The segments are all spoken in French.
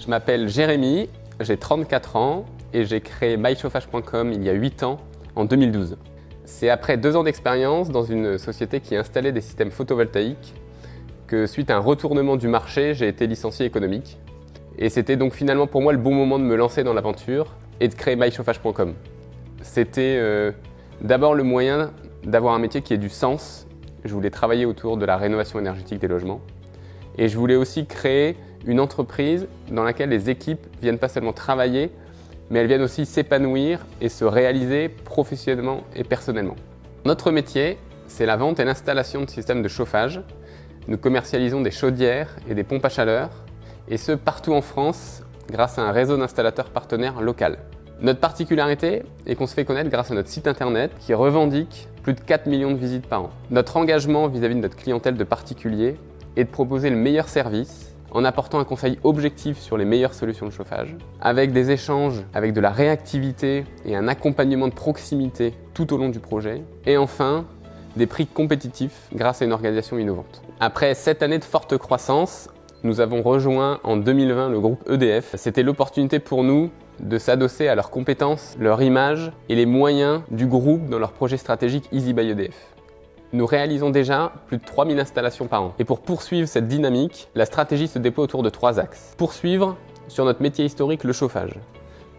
Je m'appelle Jérémy, j'ai 34 ans et j'ai créé mychauffage.com il y a 8 ans, en 2012. C'est après 2 ans d'expérience dans une société qui installait des systèmes photovoltaïques que, suite à un retournement du marché, j'ai été licencié économique. Et c'était donc finalement pour moi le bon moment de me lancer dans l'aventure et de créer mychauffage.com. C'était d'abord le moyen d'avoir un métier qui ait du sens. Je voulais travailler autour de la rénovation énergétique des logements. Et je voulais aussi créer une entreprise dans laquelle les équipes viennent pas seulement travailler, mais elles viennent aussi s'épanouir et se réaliser professionnellement et personnellement. Notre métier, c'est la vente et l'installation de systèmes de chauffage. Nous commercialisons des chaudières et des pompes à chaleur, et ce partout en France, grâce à un réseau d'installateurs partenaires local. Notre particularité est qu'on se fait connaître grâce à notre site internet qui revendique plus de 4 millions de visites par an. Notre engagement vis-à-vis de notre clientèle de particuliers est de proposer le meilleur service en apportant un conseil objectif sur les meilleures solutions de chauffage, avec des échanges, avec de la réactivité et un accompagnement de proximité tout au long du projet, et enfin, des prix compétitifs grâce à une organisation innovante. Après 7 années de forte croissance, nous avons rejoint en 2020 le groupe EDF. C'était l'opportunité pour nous de s'adosser à leurs compétences, leur image et les moyens du groupe dans leur projet stratégique Easy by EDF. Nous réalisons déjà plus de 3000 installations par an. Et pour poursuivre cette dynamique, la stratégie se déploie autour de 3 axes. Poursuivre sur notre métier historique, le chauffage.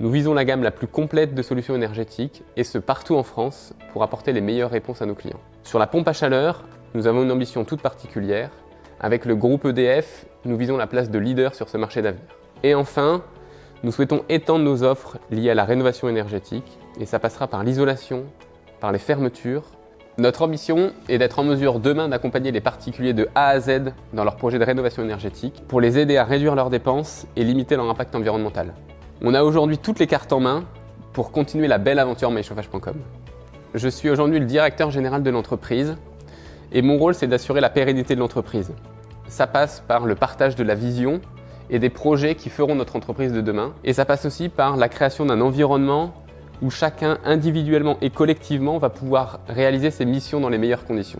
Nous visons la gamme la plus complète de solutions énergétiques, et ce partout en France, pour apporter les meilleures réponses à nos clients. Sur la pompe à chaleur, nous avons une ambition toute particulière. Avec le groupe EDF, nous visons la place de leader sur ce marché d'avenir. Et enfin, nous souhaitons étendre nos offres liées à la rénovation énergétique, et ça passera par l'isolation, par les fermetures. Notre ambition est d'être en mesure demain d'accompagner les particuliers de A à Z dans leurs projets de rénovation énergétique pour les aider à réduire leurs dépenses et limiter leur impact environnemental. On a aujourd'hui toutes les cartes en main pour continuer la belle aventure mychauffage.com. Je suis aujourd'hui le directeur général de l'entreprise et mon rôle, c'est d'assurer la pérennité de l'entreprise. Ça passe par le partage de la vision et des projets qui feront notre entreprise de demain, et ça passe aussi par la création d'un environnement où chacun individuellement et collectivement va pouvoir réaliser ses missions dans les meilleures conditions.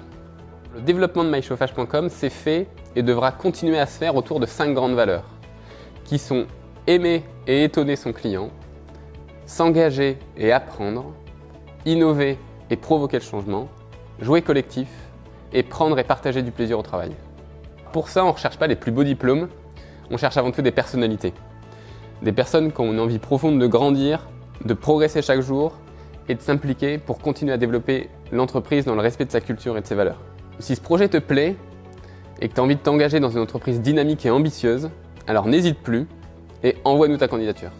Le développement de mychauffage.com s'est fait et devra continuer à se faire autour de 5 grandes valeurs, qui sont aimer et étonner son client, s'engager et apprendre, innover et provoquer le changement, jouer collectif et prendre et partager du plaisir au travail. Pour ça, on ne recherche pas les plus beaux diplômes, on cherche avant tout des personnalités. Des personnes qui ont une envie profonde de grandir, de progresser chaque jour et de s'impliquer pour continuer à développer l'entreprise dans le respect de sa culture et de ses valeurs. Si ce projet te plaît et que tu as envie de t'engager dans une entreprise dynamique et ambitieuse, alors n'hésite plus et envoie-nous ta candidature.